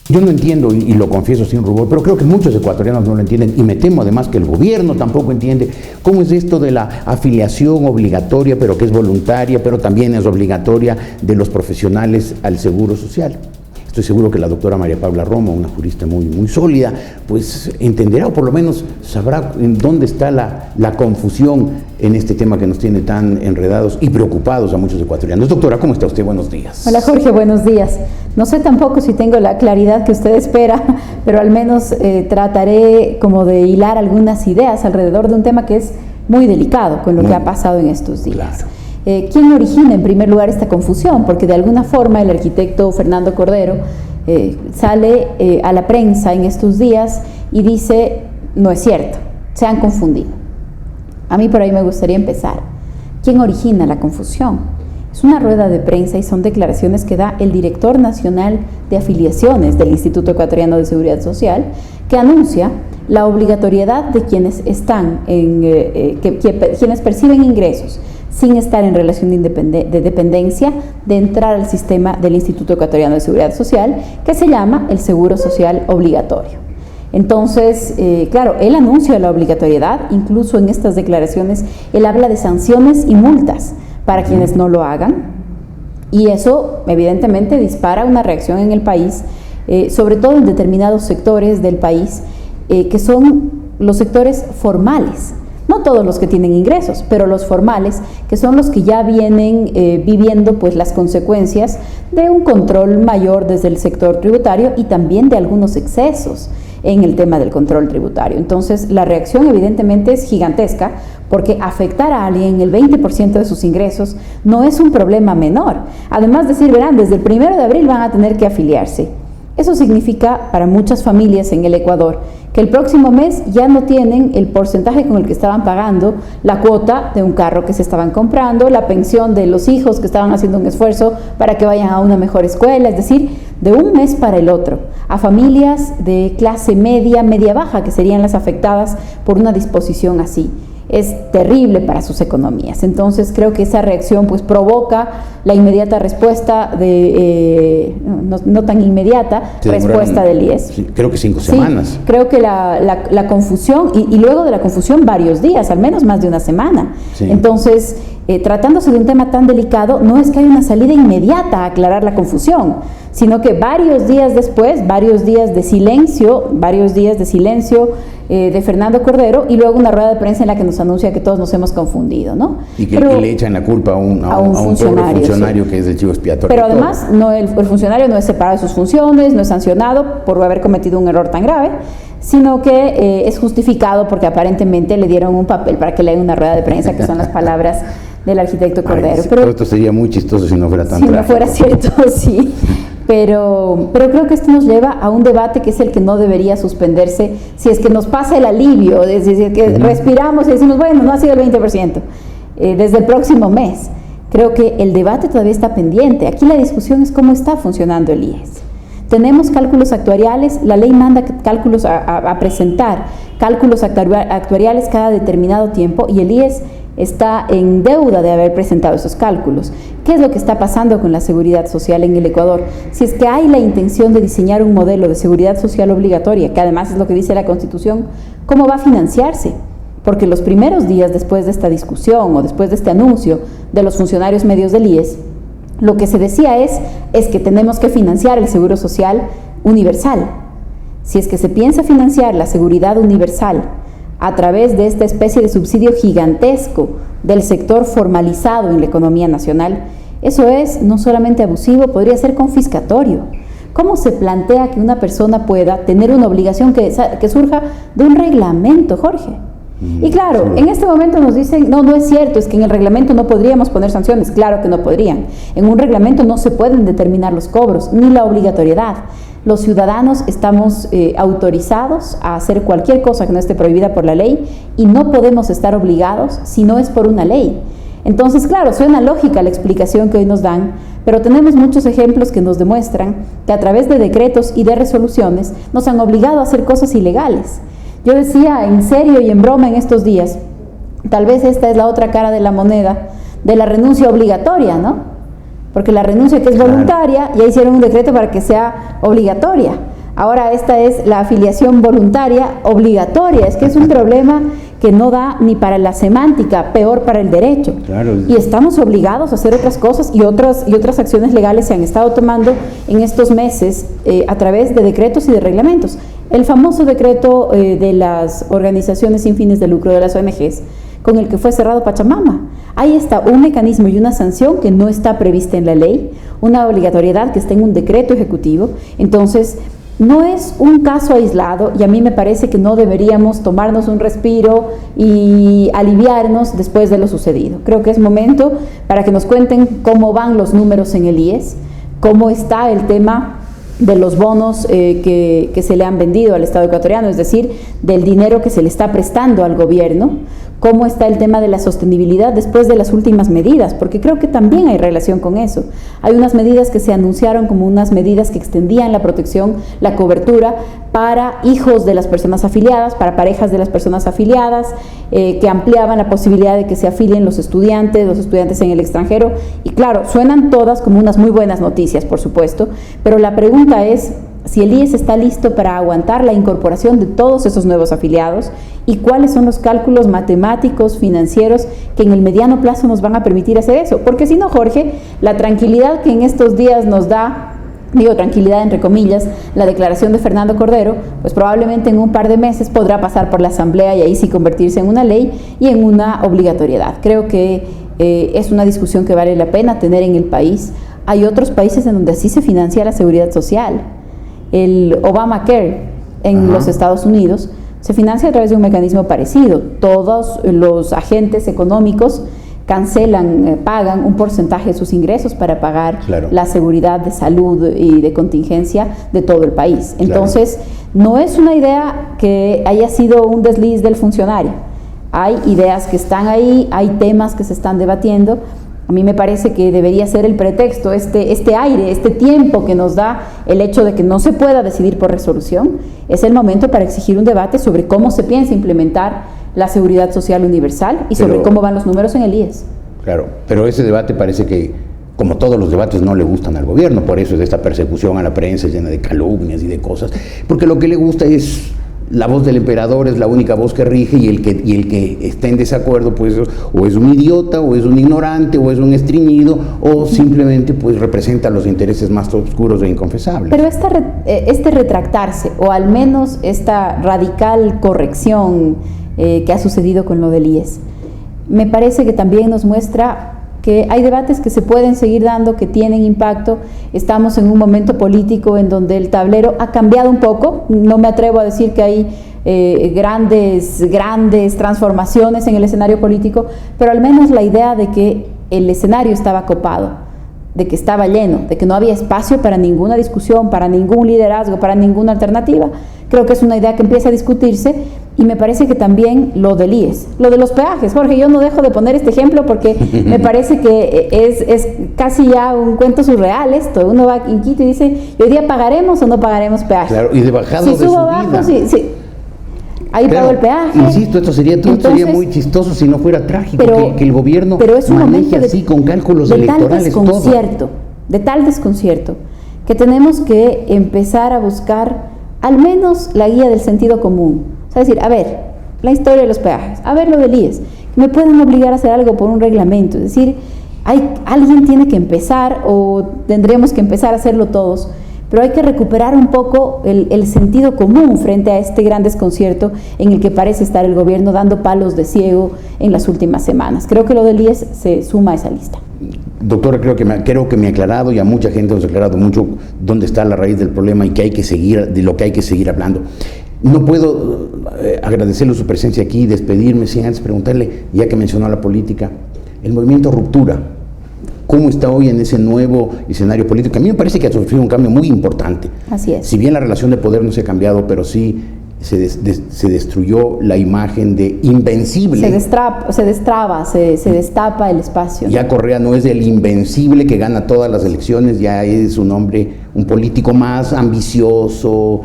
Yo no entiendo, y lo confieso sin rubor, pero creo que muchos ecuatorianos no lo entienden, y me temo además que el gobierno tampoco entiende cómo es esto de la afiliación obligatoria, pero que es voluntaria, pero también es obligatoria, de los profesionales al Seguro Social. Estoy seguro que la doctora María Paula Romo, una jurista muy sólida, pues entenderá o por lo menos sabrá en dónde está la confusión en este tema que nos tiene tan enredados y preocupados a muchos ecuatorianos. Doctora, ¿cómo está usted? Buenos días. Hola Jorge, buenos días. No sé tampoco si tengo la claridad que usted espera, pero al menos trataré como de hilar algunas ideas alrededor de un tema que es muy delicado con lo que ha pasado en estos días. Claro. ¿Quién origina en primer lugar esta confusión? Porque de alguna forma el arquitecto Fernando Cordero sale a la prensa en estos días y dice, no es cierto, se han confundido. A mí por ahí me gustaría empezar. ¿Quién origina la confusión? Es una rueda de prensa y son declaraciones que da el director nacional de afiliaciones del Instituto Ecuatoriano de Seguridad Social, que anuncia la obligatoriedad de quienes están quienes perciben ingresos sin estar en relación de dependencia, de entrar al sistema del Instituto Ecuatoriano de Seguridad Social, que se llama el Seguro Social Obligatorio. Entonces, claro, él anuncia la obligatoriedad, incluso en estas declaraciones, él habla de sanciones y multas para quienes no lo hagan, y eso evidentemente dispara una reacción en el país, sobre todo en determinados sectores del país, que son los sectores formales. No todos los que tienen ingresos, pero los formales, que son los que ya vienen viviendo pues las consecuencias de un control mayor desde el sector tributario y también de algunos excesos en el tema del control tributario. Entonces, la reacción evidentemente es gigantesca, porque afectar a alguien el 20% de sus ingresos no es un problema menor. Además, verán, desde el 1 de abril van a tener que afiliarse. Eso significa para muchas familias en el Ecuador que el próximo mes ya no tienen el porcentaje con el que estaban pagando la cuota de un carro que se estaban comprando, la pensión de los hijos que estaban haciendo un esfuerzo para que vayan a una mejor escuela, es decir, de un mes para el otro, a familias de clase media, media-baja, que serían las afectadas por una disposición así. Es terrible para sus economías. Entonces creo que esa reacción pues provoca la inmediata respuesta no tan inmediata, respuesta del IES. Sí, creo que 5 semanas. Sí, creo que la confusión, y luego de la confusión varios días, al menos más de una semana. Sí. Entonces, tratándose de un tema tan delicado, no es que haya una salida inmediata a aclarar la confusión, sino que varios días después, varios días de silencio de Fernando Cordero, y luego una rueda de prensa en la que nos anuncia que todos nos hemos confundido, ¿no? Y que le echan la culpa a un funcionario, sí, que es el chivo expiatorio. Pero además, el funcionario no es separado de sus funciones, no es sancionado por haber cometido un error tan grave, sino que es justificado porque aparentemente le dieron un papel para que lea una rueda de prensa, que son las palabras del arquitecto Cordero. Pero esto sería muy chistoso si no fuera tan trágico. Si no fuera cierto, sí. Pero creo que esto nos lleva a un debate que es el que no debería suspenderse si es que nos pasa el alivio, es decir, que respiramos y decimos, bueno, no ha sido el 20%, desde el próximo mes. Creo que el debate todavía está pendiente. Aquí la discusión es cómo está funcionando el IES. Tenemos cálculos actuariales, la ley manda cálculos a presentar cálculos actuariales cada determinado tiempo, y el IES está en deuda de haber presentado esos cálculos. ¿Qué es lo que está pasando con la seguridad social en el Ecuador? Si es que hay la intención de diseñar un modelo de seguridad social obligatoria, que además es lo que dice la Constitución, ¿cómo va a financiarse? Porque los primeros días después de esta discusión o después de este anuncio de los funcionarios medios del IES, lo que se decía es que tenemos que financiar el seguro social universal. Si es que se piensa financiar la seguridad universal a través de esta especie de subsidio gigantesco del sector formalizado en la economía nacional, eso es no solamente abusivo, podría ser confiscatorio. ¿Cómo se plantea que una persona pueda tener una obligación que surja de un reglamento, Jorge? Y claro, en este momento nos dicen, no es cierto, es que en el reglamento no podríamos poner sanciones. Claro que no podrían. En un reglamento no se pueden determinar los cobros, ni la obligatoriedad. Los ciudadanos estamos autorizados a hacer cualquier cosa que no esté prohibida por la ley, y no podemos estar obligados si no es por una ley. Entonces, claro, suena lógica la explicación que hoy nos dan, pero tenemos muchos ejemplos que nos demuestran que a través de decretos y de resoluciones nos han obligado a hacer cosas ilegales. Yo decía en serio y en broma en estos días, tal vez esta es la otra cara de la moneda de la renuncia obligatoria, ¿no? Porque la renuncia que es voluntaria, ya hicieron un decreto para que sea obligatoria. Ahora esta es la afiliación voluntaria obligatoria. Es que es un problema que no da ni para la semántica, peor para el derecho. Claro. Y estamos obligados a hacer otras cosas y otras acciones legales se han estado tomando en estos meses a través de decretos y de reglamentos. El famoso decreto de las organizaciones sin fines de lucro, de las ONGs, con el que fue cerrado Pachamama. Ahí está un mecanismo y una sanción que no está prevista en la ley, una obligatoriedad que está en un decreto ejecutivo. Entonces, no es un caso aislado y a mí me parece que no deberíamos tomarnos un respiro y aliviarnos después de lo sucedido. Creo que es momento para que nos cuenten cómo van los números en el IES, cómo está el tema de los bonos que se le han vendido al Estado ecuatoriano, es decir, del dinero que se le está prestando al gobierno, cómo está el tema de la sostenibilidad después de las últimas medidas, porque creo que también hay relación con eso. Hay unas medidas que se anunciaron como unas medidas que extendían la protección, la cobertura para hijos de las personas afiliadas, para parejas de las personas afiliadas, que ampliaban la posibilidad de que se afilien los estudiantes en el extranjero, y claro, suenan todas como unas muy buenas noticias, por supuesto, pero la pregunta es si el IES está listo para aguantar la incorporación de todos esos nuevos afiliados y cuáles son los cálculos matemáticos, financieros, que en el mediano plazo nos van a permitir hacer eso. Porque si no, Jorge, la tranquilidad que en estos días nos da, digo tranquilidad entre comillas, la declaración de Fernando Cordero, pues probablemente en un par de meses podrá pasar por la Asamblea y ahí sí convertirse en una ley y en una obligatoriedad. Creo que es una discusión que vale la pena tener en el país. Hay otros países en donde así se financia la seguridad social. El Obamacare en los Estados Unidos se financia a través de un mecanismo parecido. Todos los agentes económicos cancelan, pagan un porcentaje de sus ingresos para pagar la seguridad de salud y de contingencia de todo el país. Entonces, no es una idea que haya sido un desliz del funcionario. Hay ideas que están ahí, hay temas que se están debatiendo. A mí me parece que debería ser el pretexto, este aire, este tiempo que nos da el hecho de que no se pueda decidir por resolución, es el momento para exigir un debate sobre cómo se piensa implementar la seguridad social universal y sobre cómo van los números en el IES. Claro, pero ese debate parece que, como todos los debates, no le gustan al gobierno, por eso es esta persecución a la prensa llena de calumnias y de cosas, porque lo que le gusta es la voz del emperador, es la única voz que rige, y el que esté en desacuerdo pues o es un idiota, o es un ignorante, o es un estreñido, o simplemente pues representa los intereses más oscuros e inconfesables. Pero este retractarse, o al menos esta radical corrección que ha sucedido con lo del IES, me parece que también nos muestra que hay debates que se pueden seguir dando, que tienen impacto. Estamos en un momento político en donde el tablero ha cambiado un poco. No me atrevo a decir que hay grandes transformaciones en el escenario político, pero al menos la idea de que el escenario estaba copado, de que estaba lleno, de que no había espacio para ninguna discusión, para ningún liderazgo, para ninguna alternativa, creo que es una idea que empieza a discutirse. Y me parece que también lo del IES, lo de los peajes. Jorge, yo no dejo de poner este ejemplo porque me parece que es casi ya un cuento surreal esto. Uno va en Quito y dice, ¿y hoy día pagaremos o no pagaremos peaje? Claro, y de bajado de subida. Abajo, sí. Ahí pago el peaje. Insisto, esto sería muy chistoso si no fuera trágico, que el gobierno maneje así con cálculos electorales todo. De tal desconcierto, que tenemos que empezar a buscar al menos la guía del sentido común. Es decir, a ver, la historia de los peajes, a ver lo del IES, que me puedan obligar a hacer algo por un reglamento. Es decir, alguien tiene que empezar, o tendremos que empezar a hacerlo todos, pero hay que recuperar un poco el sentido común frente a este gran desconcierto en el que parece estar el gobierno dando palos de ciego en las últimas semanas. Creo que lo del IES se suma a esa lista. Doctora, creo que me ha aclarado, y a mucha gente nos ha aclarado mucho dónde está la raíz del problema y que hay que seguir, de lo que hay que seguir hablando. No puedo agradecerle su presencia aquí y despedirme sin antes preguntarle, ya que mencionó la política, el movimiento Ruptura, ¿cómo está hoy en ese nuevo escenario político? A mí me parece que ha sufrido un cambio muy importante. Así es. Si bien la relación de poder no se ha cambiado, pero sí se destruyó la imagen de invencible. Se destapa el espacio. Ya Correa no es el invencible que gana todas las elecciones, ya es un hombre, un político más ambicioso,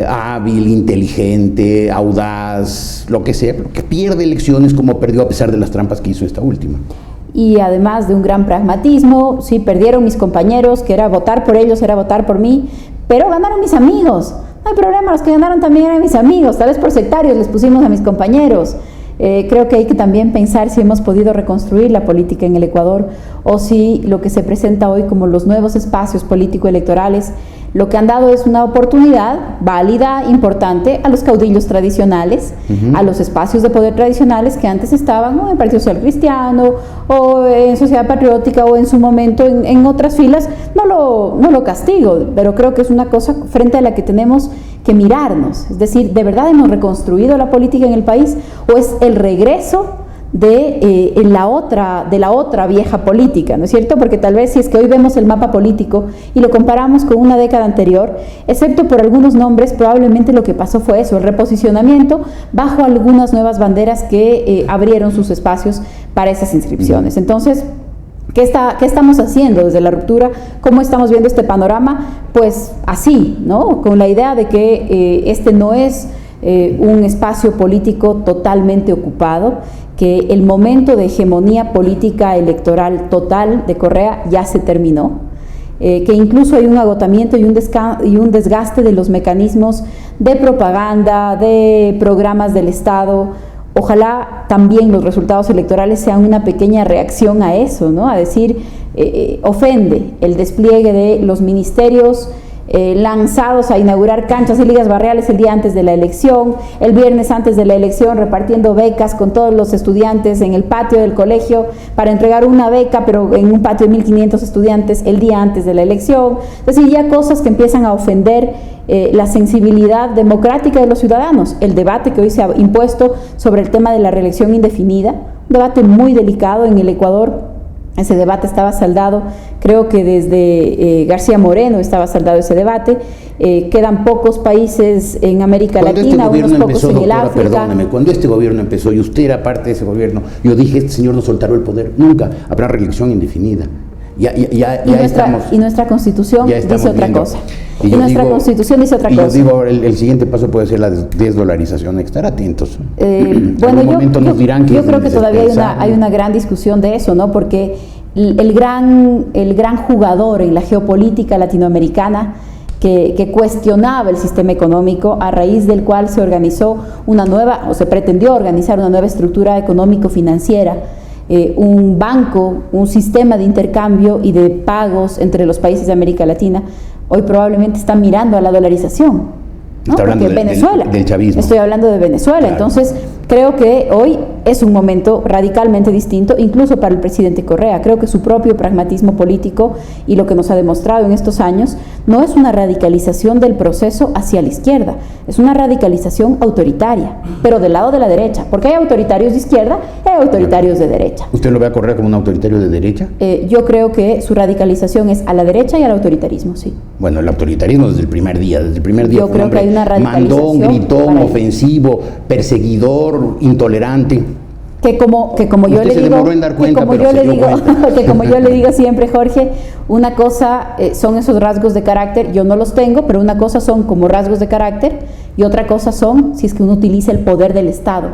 hábil, inteligente, audaz, lo que sea, pero que pierde elecciones como perdió a pesar de las trampas que hizo esta última. Y además de un gran pragmatismo, sí, perdieron mis compañeros, que era votar por ellos, era votar por mí, pero ganaron mis amigos. No hay problema, los que ganaron también eran mis amigos, tal vez por sectarios les pusimos a mis compañeros. Creo que hay que también pensar si hemos podido reconstruir la política en el Ecuador o si lo que se presenta hoy como los nuevos espacios político-electorales lo que han dado es una oportunidad válida, importante, a los caudillos tradicionales, a los espacios de poder tradicionales que antes estaban en el Partido Social Cristiano o en Sociedad Patriótica o en su momento en otras filas. No lo castigo, pero creo que es una cosa frente a la que tenemos que mirarnos. Es decir, ¿de verdad hemos reconstruido la política en el país o es el regreso de la otra vieja política, ¿no es cierto? Porque tal vez si es que hoy vemos el mapa político y lo comparamos con una década anterior, excepto por algunos nombres, probablemente lo que pasó fue eso, el reposicionamiento bajo algunas nuevas banderas que abrieron sus espacios para esas inscripciones. Entonces, ¿qué estamos haciendo desde la ruptura? ¿Cómo estamos viendo este panorama? Pues así, ¿no? Con la idea de que este no es un espacio político totalmente ocupado, que el momento de hegemonía política electoral total de Correa ya se terminó, que incluso hay un agotamiento y un desgaste de los mecanismos de propaganda, de programas del Estado. Ojalá también los resultados electorales sean una pequeña reacción a eso, ¿no? A decir, ofende el despliegue de los ministerios lanzados a inaugurar canchas y ligas barriales el día antes de la elección, el viernes antes de la elección repartiendo becas con todos los estudiantes en el patio del colegio para entregar una beca, pero en un patio de 1.500 estudiantes el día antes de la elección. Es decir, ya cosas que empiezan a ofender la sensibilidad democrática de los ciudadanos. El debate que hoy se ha impuesto sobre el tema de la reelección indefinida, un debate muy delicado en el Ecuador. Ese debate estaba saldado, creo que desde García Moreno estaba saldado ese debate. Quedan pocos países en América Latina, unos pocos en el África. Perdóneme, cuando este gobierno empezó y usted era parte de ese gobierno, yo dije, este señor no soltará el poder, nunca habrá reelección indefinida. Y nuestra Constitución dice otra cosa. Y nuestra Constitución dice otra cosa. Yo digo, el siguiente paso puede ser la desdolarización. Hay que estar atentos. Bueno, yo creo que todavía hay una gran discusión de eso, ¿no? Porque el gran jugador en la geopolítica latinoamericana que cuestionaba el sistema económico, a raíz del cual se organizó se pretendió organizar una nueva estructura económico-financiera, un banco, un sistema de intercambio y de pagos entre los países de América Latina, hoy probablemente está mirando a la dolarización, ¿no? Está hablando Venezuela, del chavismo. Estoy hablando de Venezuela, claro. Entonces creo que hoy es un momento radicalmente distinto, incluso para el presidente Correa. Creo que su propio pragmatismo político y lo que nos ha demostrado en estos años no es una radicalización del proceso hacia la izquierda, es una radicalización autoritaria, pero del lado de la derecha, porque hay autoritarios de izquierda y hay autoritarios de derecha. ¿Usted lo ve a Correa como un autoritario de derecha? Yo creo que su radicalización es a la derecha y al autoritarismo, sí. Bueno, el autoritarismo desde el primer día. Yo creo que hay una radicalización. Mandón, gritón, ofensivo, perseguidor, intolerante. Que como yo le digo siempre, Jorge, una cosa son esos rasgos de carácter, yo no los tengo, pero una cosa son como rasgos de carácter y otra cosa son si es que uno utiliza el poder del Estado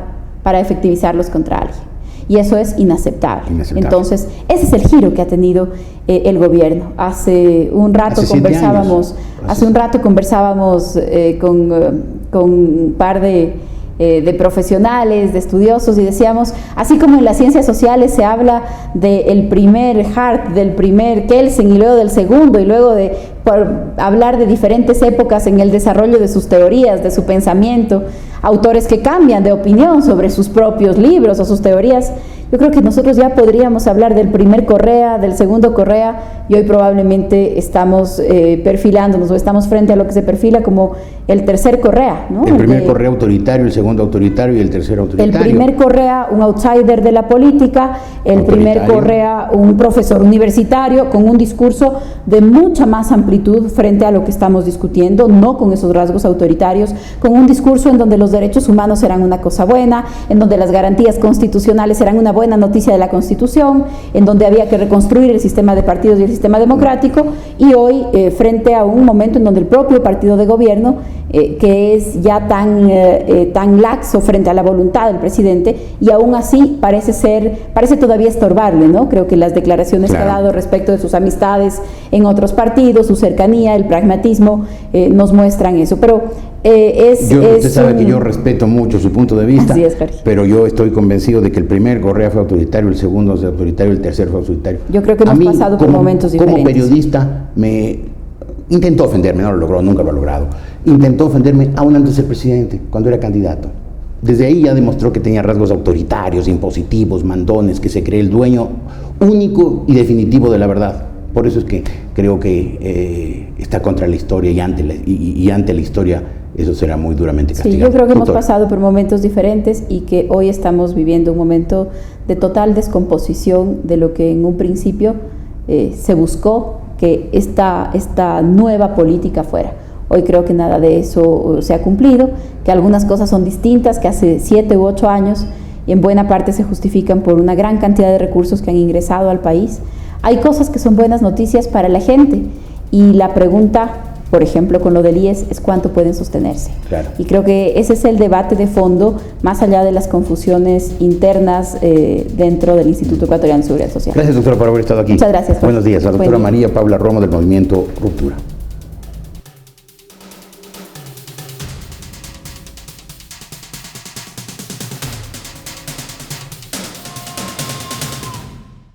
para efectivizarlos contra alguien. Y eso es inaceptable. Entonces, ese es el giro que ha tenido el gobierno. Hace un rato conversábamos con un par de profesionales, de estudiosos, y decíamos, así como en las ciencias sociales se habla del primer Hart, del primer Kelsen y luego del segundo, y luego por hablar de diferentes épocas en el desarrollo de sus teorías, de su pensamiento, autores que cambian de opinión sobre sus propios libros o sus teorías. Yo creo que nosotros ya podríamos hablar del primer Correa, del segundo Correa, y hoy probablemente estamos perfilándonos o estamos frente a lo que se perfila como el tercer Correa, ¿no? El primer Correa autoritario, el segundo autoritario y el tercero autoritario. El primer Correa, un outsider de la política, el primer Correa, un profesor universitario con un discurso de mucha más amplitud frente a lo que estamos discutiendo, no con esos rasgos autoritarios, con un discurso en donde los derechos humanos serán una cosa buena, en donde las garantías constitucionales serán una buena buena noticia de la Constitución, en donde había que reconstruir el sistema de partidos y el sistema democrático, y hoy frente a un momento en donde el propio partido de gobierno, que es ya tan laxo frente a la voluntad del presidente, y aún así parece todavía estorbarle, ¿no? Creo que las declaraciones que ha dado respecto de sus amistades en otros partidos, su cercanía, el pragmatismo, nos muestran eso. Pero usted sabe que yo respeto mucho su punto de vista, así es, Jorge. Pero yo estoy convencido de que el primer Correa fue autoritario, el segundo es autoritario, el tercero fue autoritario. Yo creo que hemos pasado por momentos diferentes. Como periodista intentó ofenderme, no lo logró, nunca lo ha logrado. Intentó ofenderme aún antes de ser presidente, cuando era candidato. Desde ahí ya demostró que tenía rasgos autoritarios, impositivos, mandones, que se cree el dueño único y definitivo de la verdad. Por eso es que creo que está contra la historia y ante la historia eso será muy duramente castigado. Sí, yo creo que hemos pasado por momentos diferentes y que hoy estamos viviendo un momento de total descomposición de lo que en un principio se buscó que esta nueva política fuera. Hoy creo que nada de eso se ha cumplido, que algunas cosas son distintas que hace 7 u 8 años y en buena parte se justifican por una gran cantidad de recursos que han ingresado al país. Hay cosas que son buenas noticias para la gente y la pregunta, por ejemplo, con lo del IES es cuánto pueden sostenerse. Claro. Y creo que ese es el debate de fondo, más allá de las confusiones internas dentro del Instituto Ecuatoriano de Seguridad Social. Gracias, doctora, por haber estado aquí. Muchas gracias, Jorge. Buenos días. La doctora María Paula Romo del Movimiento Ruptura.